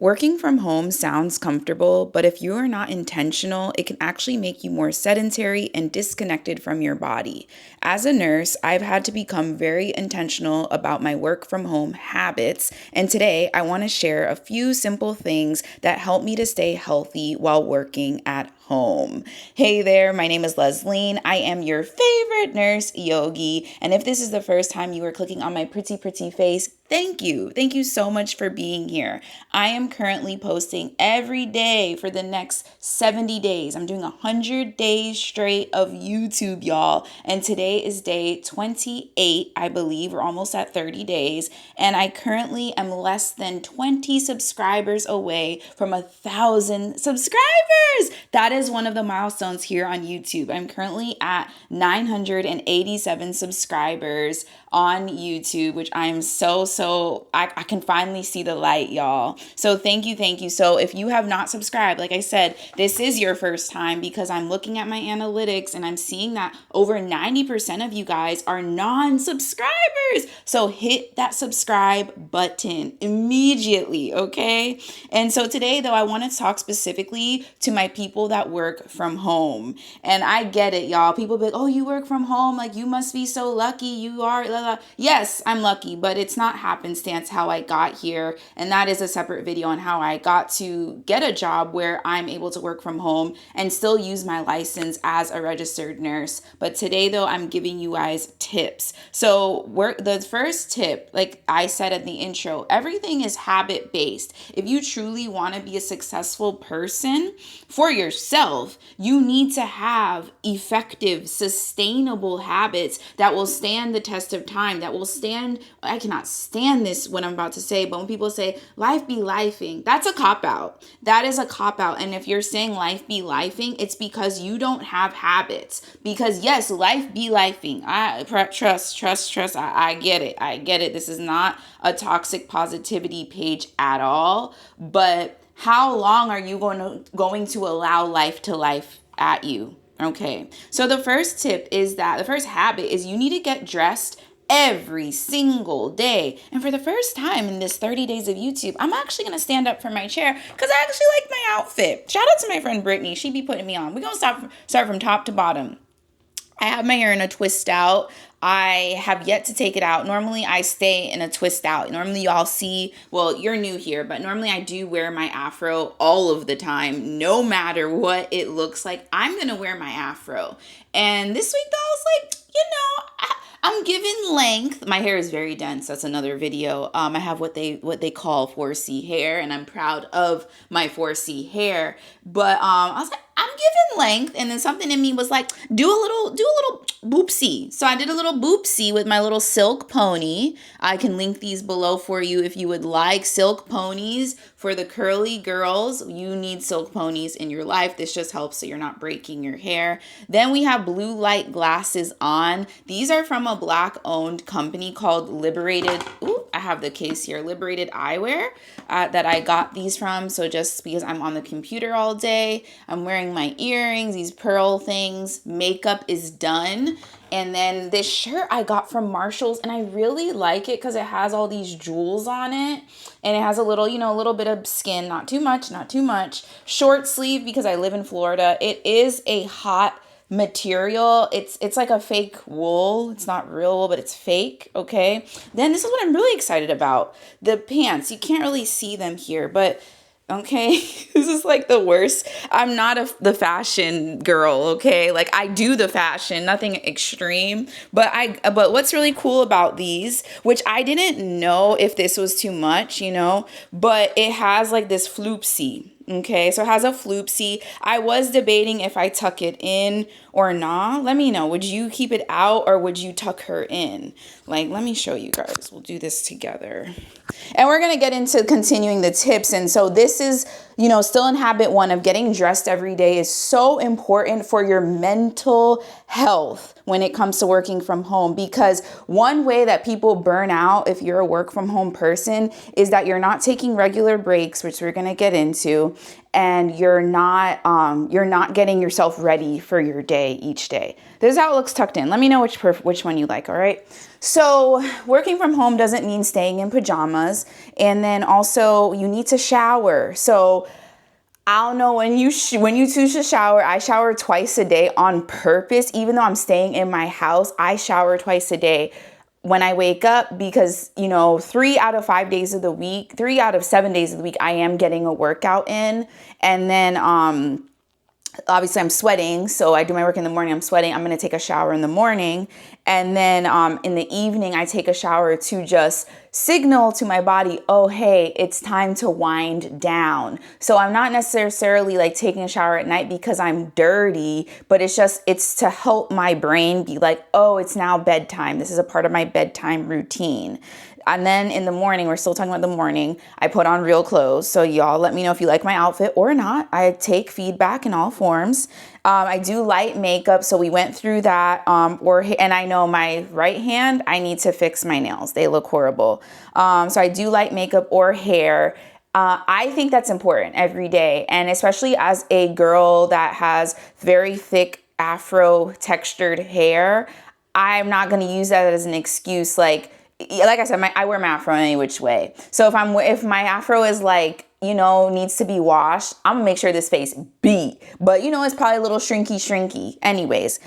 Working from home sounds comfortable, but if you are not intentional, it can actually make you more sedentary and disconnected from your body. As a nurse, I've had to become very intentional about my work from home habits, and today I want to share a few simple things that help me to stay healthy while working at home. Hey there, my name is Leslie. I am your favorite nurse yogi, and if this is the first time you are clicking on my pretty face, thank you. Thank you so much for being here. I am currently posting every day for the next 70 days. I'm doing 100 days straight of YouTube, y'all. And today is day 28, I believe. We're almost at 30 days. And I currently am less than 20 subscribers away from 1,000 subscribers. That is one of the milestones here on YouTube. I'm currently at 987 subscribers on YouTube, which I am I can finally see the light, y'all. So thank you. So if you have not subscribed, like I said, this is your first time because I'm looking at my analytics and I'm seeing that over 90% of you guys are non-subscribers. So hit that subscribe button immediately, okay? And so today, though, I want to talk specifically to my people that work from home. And I get it, y'all. People be like, oh, you work from home? Like, you must be so lucky. You are, blah, blah. Yes, I'm lucky, but it's not happenstance how I got here. And that is a separate video on how I got to get a job where I'm able to work from home and still use my license as a registered nurse. But today, though, I'm giving you guys tips. So the first tip, like I said at the intro, everything is habit-based. If you truly want to be a successful person for yourself, you need to have effective, sustainable habits that will stand the test of time, that will stand. I cannot stand this when I'm about to say, but when people say life be lifing, that's a cop-out. That is a cop-out. And if you're saying life be lifing, it's because you don't have habits. Because yes, life be lifing. Trust. I get it. This is not a toxic positivity page at all. But how long are you going to allow life to life at you? Okay. So the first habit is you need to get dressed every single day. And for the first time in this 30 days of YouTube, I'm actually going to stand up from my chair because I actually like my outfit. Shout out to my friend Brittany. She be putting me on. We're going to start from top to bottom. I have my hair in a twist out. I have yet to take it out. Normally I stay in a twist out. Normally y'all see, well, you're new here, but normally I do wear my afro all of the time, no matter what it looks like. I'm going to wear my afro. And this week though, I was like, I'm given length. My hair is very dense. That's another video. I have what they call 4C hair, and I'm proud of my 4C hair. But I was like, I'm given length, and then something in me was like, do a little boopsie. So I did a little boopsie with my little silk pony. I can link these below for you if you would like. Silk ponies for the curly girls. You need silk ponies in your life. This just helps so you're not breaking your hair. Then we have blue light glasses on. These are from a Black-owned company called Liberated. Ooh, I have the case here. Liberated Eyewear that I got these from. So just because I'm on the computer all day, I'm wearing my earrings, these pearl things, makeup is done. And then this shirt I got from Marshall's, and I really like it because it has all these jewels on it. And it has a little bit of skin, not too much. Short sleeve because I live in Florida. It is a hot material. It's like a fake wool. It's not real wool, but it's fake, okay? Then this is what I'm really excited about. The pants. You can't really see them here, but okay, this is like the worst. I'm not the fashion girl, okay? Like I do the fashion, nothing extreme, but what's really cool about these, which I didn't know if this was too much, but it has like this floopsy. Okay, so it has a floopsy. I was debating if I tuck it in or not. Let me know. Would you keep it out or would you tuck her in? Like, let me show you guys. We'll do this together. And we're going to get into continuing the tips. And so this is, still in habit one of getting dressed every day is so important for your mental health when it comes to working from home. Because one way that people burn out if you're a work from home person is that you're not taking regular breaks, which we're going to get into. and you're not getting yourself ready for your day each day. This is how it looks tucked in. Let me know which one you like, all right? So working from home doesn't mean staying in pajamas. And then also you need to shower. So I don't know when you choose to shower. I shower twice a day on purpose. Even though I'm staying in my house, I shower twice a day when I wake up because, 3 out of 5 days of the week, 3 out of 7 days of the week, I am getting a workout in. And then, obviously I'm sweating. So I do my work in the morning, I'm sweating. I'm going to take a shower in the morning. And then in the evening, I take a shower to just signal to my body, oh, hey, it's time to wind down. So I'm not necessarily like taking a shower at night because I'm dirty, but it's to help my brain be like, oh, it's now bedtime. This is a part of my bedtime routine. And then in the morning, we're still talking about the morning, I put on real clothes. So y'all let me know if you like my outfit or not. I take feedback in all forms. I do light makeup. So we went through that. And I know my right hand, I need to fix my nails. They look horrible. So I do light makeup or hair. I think that's important every day. And especially as a girl that has very thick Afro textured hair, I'm not going to use that as an excuse. Like I said, I wear my Afro any which way. So if my Afro is like, needs to be washed, I'm gonna make sure this face beat. But it's probably a little shrinky. Anyways,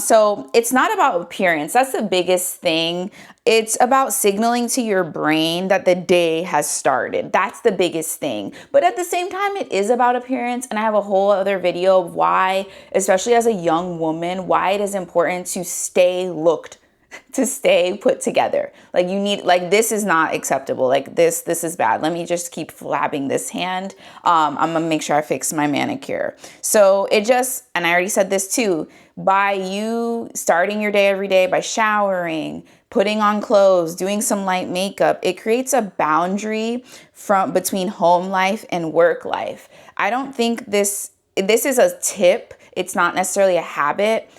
so it's not about appearance. That's the biggest thing. It's about signaling to your brain that the day has started. That's the biggest thing. But at the same time, it is about appearance. And I have a whole other video of why, especially as a young woman, why it is important to stay put together. Like this is not acceptable. Like this is bad. Let me just keep flabbing this hand. I'm gonna make sure I fix my manicure. So and I already said this too, by you starting your day every day by showering, putting on clothes, doing some light makeup, it creates a boundary between home life and work life. I don't think this is a tip. It's not necessarily a habit.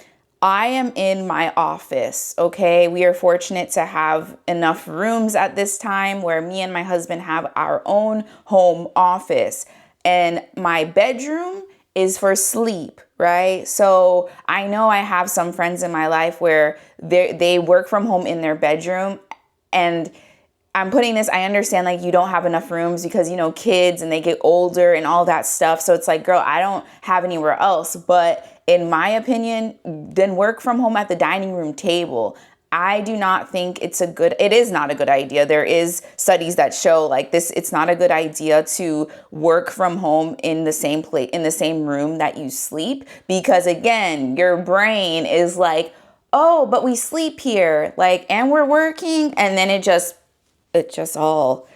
I am in my office, okay? We are fortunate to have enough rooms at this time where me and my husband have our own home office. And my bedroom is for sleep, right? So I know I have some friends in my life where they work from home in their bedroom. And I understand like you don't have enough rooms because, kids and they get older and all that stuff. So it's like, girl, I don't have anywhere else. But in my opinion, then work from home at the dining room table. I do not think it is not a good idea. There is studies that show like this, it's not a good idea to work from home in the same place, in the same room that you sleep, because again, your brain is like, oh, but we sleep here, like, and we're working. And then it just all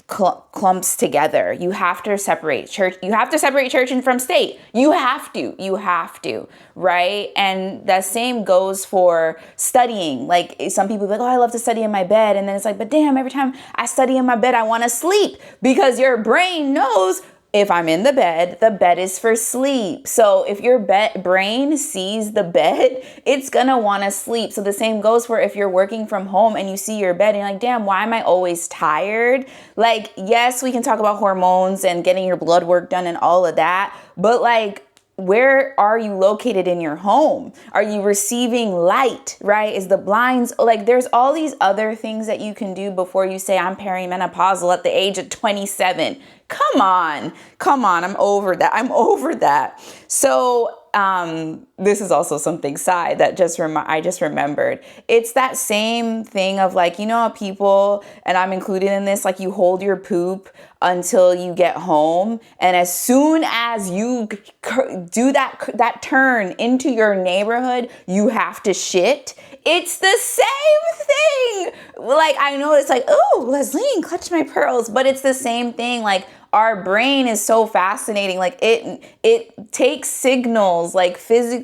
clumps together. You have to separate church. You have to separate church and from state. You have to, right? And the same goes for studying. Like some people be like, oh, I love to study in my bed. And then it's like, but damn, every time I study in my bed, I want to sleep, because your brain knows if I'm in the bed is for sleep. So if your brain sees the bed, it's gonna wanna sleep. So the same goes for if you're working from home and you see your bed and you're like, damn, why am I always tired? Like, yes, we can talk about hormones and getting your blood work done and all of that, but like, where are you located in your home? Are you receiving light, right? Is the blinds, like there's all these other things that you can do before you say I'm perimenopausal at the age of 27. Come on. I'm over that. So this is also something side that I just remembered. It's that same thing of like, how people, and I'm included in this, like you hold your poop until you get home. And as soon as you do that turn into your neighborhood, you have to shit. It's the same thing. Like, I know it's like, oh, Leslie, clutch my pearls, but it's the same thing. Like, our brain is so fascinating. Like it takes signals, like visually,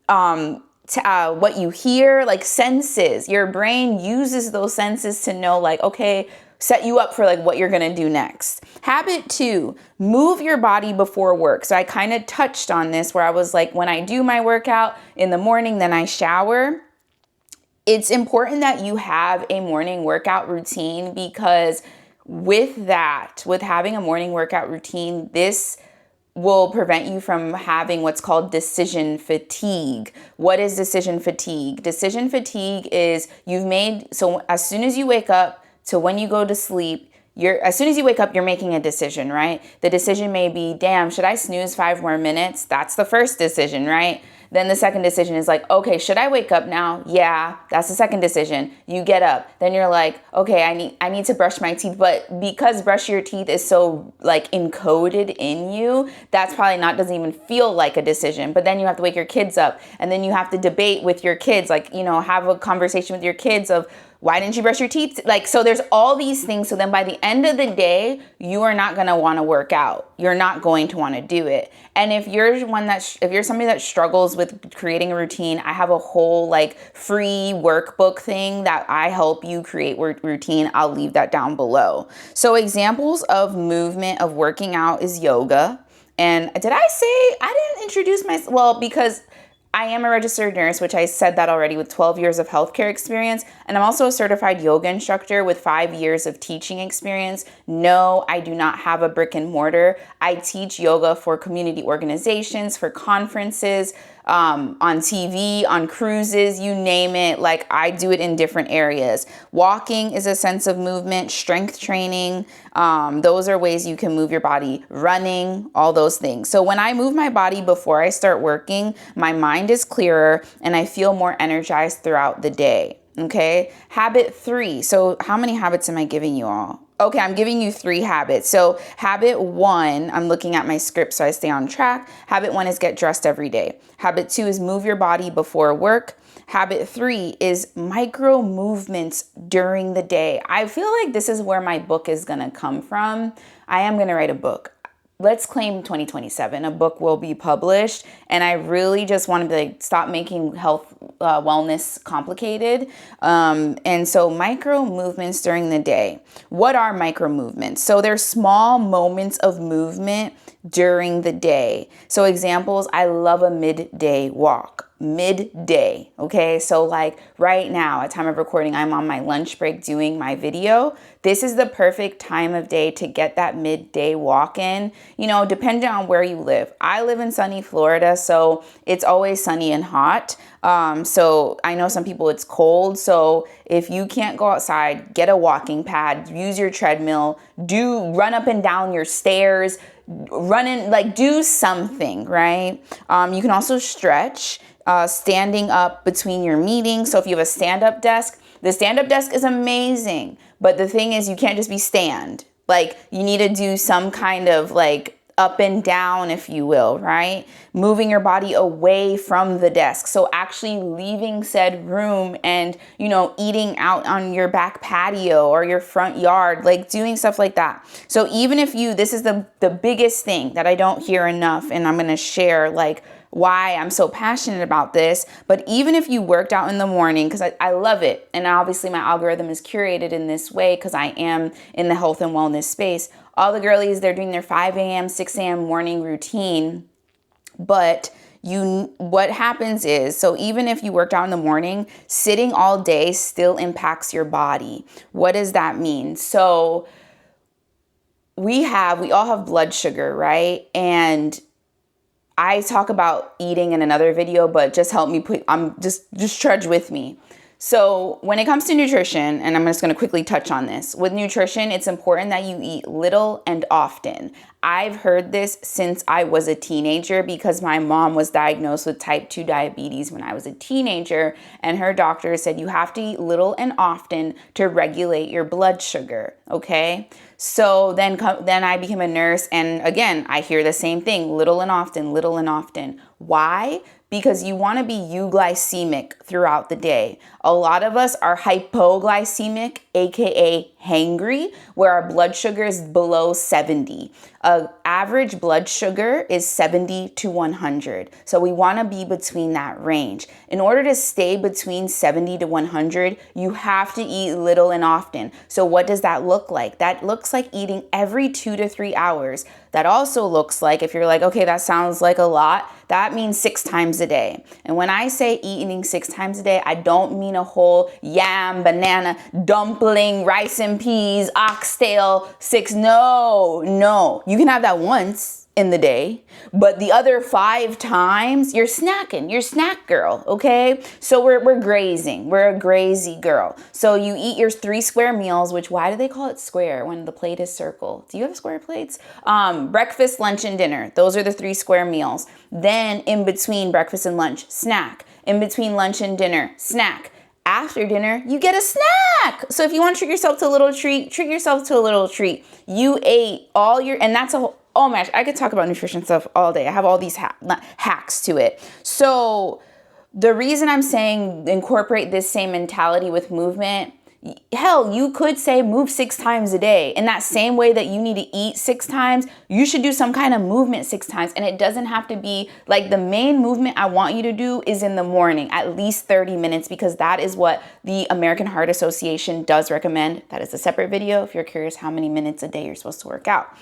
what you hear, like senses. Your brain uses those senses to know, like, okay, set you up for like what you're gonna do next. Habit 2, move your body before work. So I kind of touched on this where I was like, when I do my workout in the morning, then I shower. It's important that you have a morning workout routine, because With that, with having a morning workout routine, this will prevent you from having what's called decision fatigue. What is decision fatigue? Decision fatigue is so as soon as you wake up to when you go to sleep, as soon as you wake up, you're making a decision, right? The decision may be, damn, should I snooze 5 more minutes? That's the first decision, right? Then the second decision is like, okay, should I wake up now? Yeah, that's the second decision. You get up. Then you're like, okay, I need to brush my teeth. But because brush your teeth is so like encoded in you, that's probably doesn't even feel like a decision. But then you have to wake your kids up. And then you have to debate with your kids, like, have a conversation with your kids of, why didn't you brush your teeth? Like, so there's all these things. So then by the end of the day, you are not going to want to work out. You're not going to want to do it. And if you're somebody that struggles with creating a routine, I have a whole like free workbook thing that I help you create routine. I'll leave that down below. So examples of movement of working out is yoga. And did I say I didn't introduce myself? Well, because I am a registered nurse, which I said that already, with 12 years of healthcare experience. And I'm also a certified yoga instructor with 5 years of teaching experience. No, I do not have a brick and mortar. I teach yoga for community organizations, for conferences, on TV, on cruises, you name it. Like, I do it in different areas. Walking is a sense of movement, strength training. Those are ways you can move your body. Running, all those things. So when I move my body before I start working, my mind is clearer and I feel more energized throughout the day. Okay. Habit 3. So how many habits am I giving you all? Okay, I'm giving you 3 habits. So habit 1, I'm looking at my script so I stay on track. Habit 1 is get dressed every day. Habit 2 is move your body before work. Habit 3 is micro movements during the day. I feel like this is where my book is going to come from. I am going to write a book. Let's claim 2027, a book will be published. And I really just want to stop making health, wellness complicated. And so micro movements during the day. What are micro movements? So they're small moments of movement during the day. So examples, I love a midday walk. Midday. Okay. So like right now at time of recording, I'm on my lunch break doing my video. This is the perfect time of day to get that midday walk in, depending on where you live. I live in sunny Florida, so it's always sunny and hot. So I know some people it's cold. So if you can't go outside, get a walking pad, use your treadmill, run up and down your stairs, do something, right? You can also stretch. Standing up between your meetings. So if you have a stand-up desk, the stand-up desk is amazing. But the thing is, you can't just be stand. Like, you need to do some kind of like up and down, if you will, right? Moving your body away from the desk. So actually leaving said room and, eating out on your back patio or your front yard, like doing stuff like that. So even if this is the biggest thing that I don't hear enough, and I'm going to share like why I'm so passionate about this. But even if you worked out in the morning, because I love it, and obviously my algorithm is curated in this way because I am in the health and wellness space. All the girlies, they're doing their 5 a.m., 6 a.m. morning routine. But what happens is, so even if you worked out in the morning, sitting all day still impacts your body. What does that mean? So we all have blood sugar, right? And I talk about eating in another video, but just help me just trudge with me. So when it comes to nutrition, and I'm just going to quickly touch on this. With nutrition, it's important that you eat little and often. I've heard this since I was a teenager because my mom was diagnosed with type 2 diabetes when I was a teenager, and her doctor said you have to eat little and often to regulate your blood sugar, okay? So then I became a nurse, and again, I hear the same thing, little and often, little and often. Why? Because you want to be euglycemic throughout the day. A lot of us are hypoglycemic, aka hangry, where our blood sugar is below 70. Average blood sugar is 70 to 100. So we want to be between that range. In order to stay between 70 to 100, you have to eat little and often. So what does that look like? That looks like eating every 2 to 3 hours. That also looks like, if you're like, okay, that sounds like a lot, that means 6 times a day. And when I say eating 6 times a day, I don't mean a whole yam, banana, dumpling, rice and peas, oxtail, 6. No. You can have that once in the day, but the other 5 times you're snacking. You're snack girl, okay? So we're grazing. We're a grazy girl. So you eat your 3 square meals, which, why do they call it square when the plate is circle? Do you have square plates? Breakfast, lunch, and dinner. Those are the 3 square meals. Then in between breakfast and lunch, snack. In between lunch and dinner, snack. After dinner, you get a snack. So if you want to treat yourself to a little treat, treat yourself to a little treat. You ate all your, and that's a whole, oh my gosh, I could talk about nutrition stuff all day. I have all these hacks to it. So the reason I'm saying incorporate this same mentality with movement, hell, you could say move 6 times a day. In that same way that you need to eat 6 times, you should do some kind of movement 6 times. And it doesn't have to be like, the main movement I want you to do is in the morning, at least 30 minutes, because that is what the American Heart Association does recommend. That is a separate video if you're curious how many minutes a day you're supposed to work out.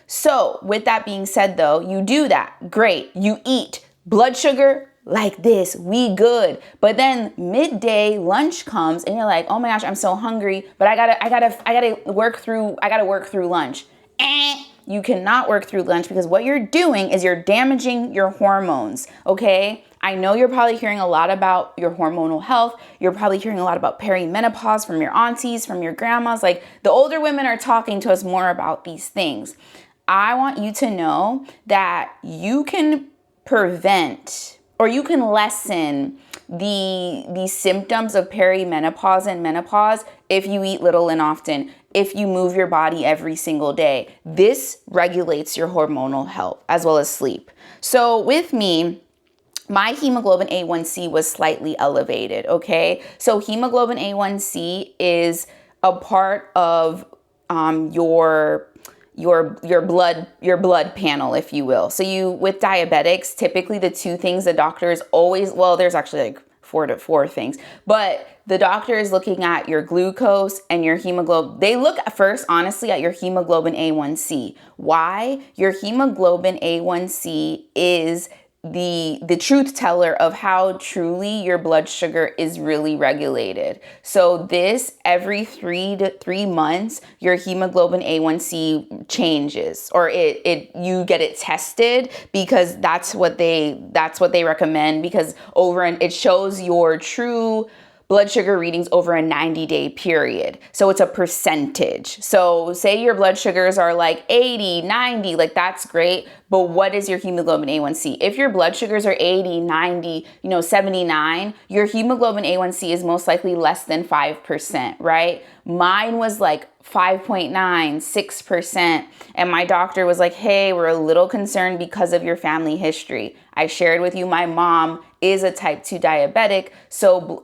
So with that being said, though, you do that. Great. You eat. Blood sugar, like this, we good. But then midday lunch comes and you're like, oh my gosh, I'm so hungry, but I gotta work through lunch. You cannot work through lunch, because what you're doing is you're damaging your hormones, okay? I know you're probably hearing a lot about your hormonal health. You're probably hearing a lot about perimenopause from your aunties, from your grandmas. Like, the older women are talking to us more about these things. I want you to know that you can prevent, or you can lessen the symptoms of perimenopause and menopause if you eat little and often, if you move your body every single day. This regulates your hormonal health as well as sleep. So with me, my hemoglobin A1C was slightly elevated, okay? So hemoglobin A1C is a part of your blood panel, if you will. So with diabetics, typically the 2 things the doctors always, well, there's actually like 4 things, but the doctor is looking at your glucose and your hemoglobin. They look at first, honestly, at your hemoglobin A1C. Why? Your hemoglobin A1C is the truth teller of how truly your blood sugar is really regulated. So this, every 3 to 3 months, your hemoglobin A1C changes, or you get it tested, because that's what they recommend, because it shows your true blood sugar readings over a 90-day period. So it's a percentage. So say your blood sugars are like 80, 90, like that's great. But what is your hemoglobin A1C? If your blood sugars are 80, 90, 79, your hemoglobin A1C is most likely less than 5%, right? Mine was like 5.9, 6%. And my doctor was like, hey, we're a little concerned because of your family history. I shared with you, my mom is a type 2 diabetic. So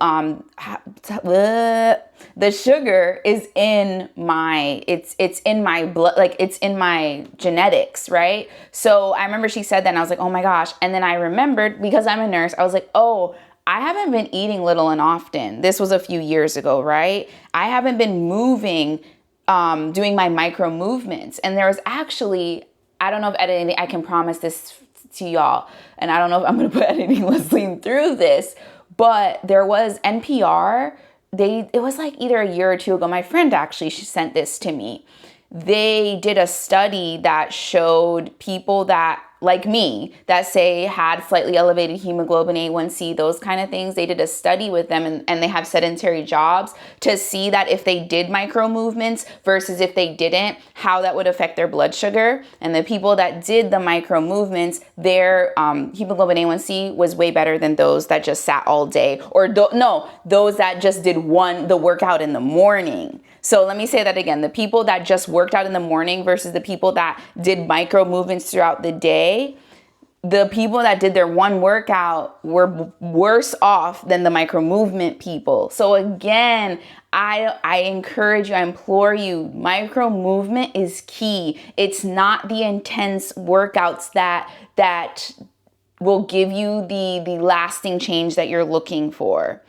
the sugar is in it's in my blood, like it's in my genetics, right? So I remember she said that and I was like, oh my gosh. And then I remembered, because I'm a nurse, I was like, oh, I haven't been eating little and often. This was a few years ago, right? I haven't been moving, doing my micro movements. And there was actually, I don't know if editing, I can promise this to y'all, and I don't know if I'm going to put editing listening through this, but there was NPR. It was like either a year or 2 ago. My friend actually, she sent this to me. They did a study that showed people that, like me, that say had slightly elevated hemoglobin A1C, those kind of things. They did a study with them, and they have sedentary jobs, to see that if they did micro movements versus if they didn't, how that would affect their blood sugar. And the people that did the micro movements, their hemoglobin A1C was way better than those that just sat all day, or those that just did the workout in the morning. So let me say that again. The people that just worked out in the morning versus the people that did micro movements throughout the day, the people that did their one workout were worse off than the micro movement people. So again, I encourage you, I implore you, micro movement is key. It's not the intense workouts that will give you the lasting change that you're looking for.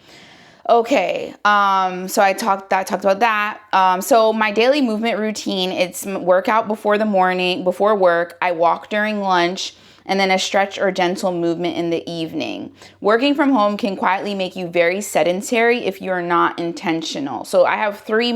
Okay, so I talked about that. So my daily movement routine, it's workout before work, I walk during lunch, and then a stretch or gentle movement in the evening. Working from home can quietly make you very sedentary if you're not intentional. So I have two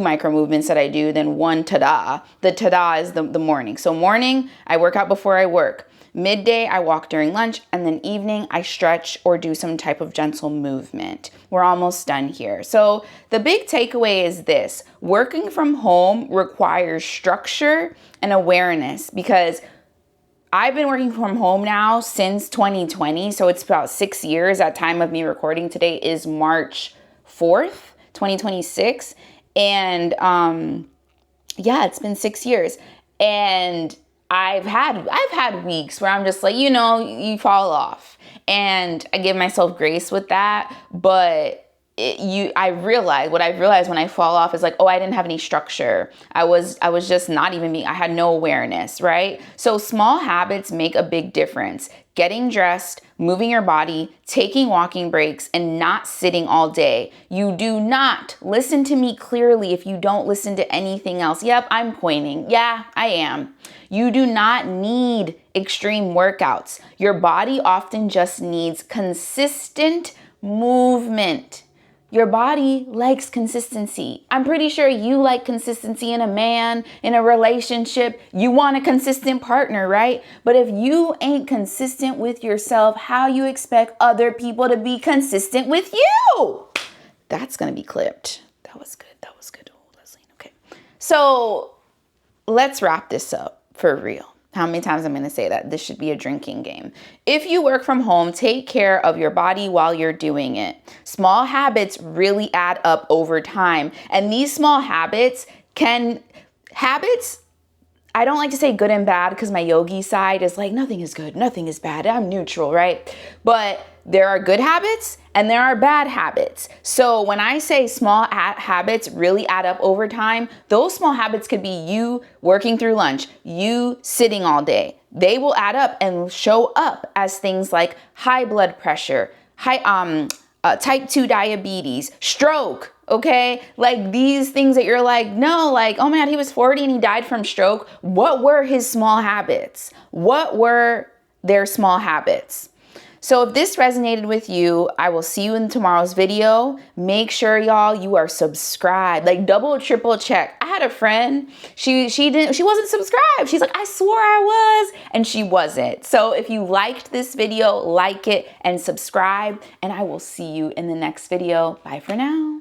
micro movements that I do, then one tada. The tada is the morning. So morning, I work out before I work. Midday, I walk during lunch, and then evening, I stretch or do some type of gentle movement. We're almost done here. So the big takeaway is this: working from home requires structure and awareness, because I've been working from home now since 2020, so it's about 6 years. At time of me recording today is March 4th, 2026, and yeah, it's been 6 years, and I've had weeks where I'm just like, you fall off, and I give myself grace with that, but I realized when I fall off is like, oh, I didn't have any structure. I was just not even I had no awareness, right? So small habits make a big difference. Getting dressed, moving your body, taking walking breaks, and not sitting all day. You do not listen to me clearly if you don't listen to anything else. Yep, I'm pointing. Yeah, I am. You do not need extreme workouts. Your body often just needs consistent movement. Your body likes consistency. I'm pretty sure you like consistency in a man, in a relationship. You want a consistent partner, right? But if you ain't consistent with yourself, how you expect other people to be consistent with you? That's going to be clipped. That was good. Oh, Leslie. Okay. So let's wrap this up for real. How many times I'm going to say that? This should be a drinking game. If you work from home, take care of your body while you're doing it. Small habits really add up over time. And these small habits I don't like to say good and bad, because my yogi side is like, nothing is good, nothing is bad. I'm neutral, right? But there are good habits and there are bad habits. So when I say small habits really add up over time, those small habits could be you working through lunch, you sitting all day. They will add up and show up as things like high blood pressure, type 2 diabetes, stroke. Okay, like these things that you're like, no, like, oh my God, he was 40 and he died from stroke. What were his small habits? What were their small habits? So if this resonated with you, I will see you in tomorrow's video. Make sure, y'all, you are subscribed. Like double, triple check. I had a friend, she wasn't subscribed. She's like, I swore I was, and she wasn't. So if you liked this video, like it and subscribe, and I will see you in the next video. Bye for now.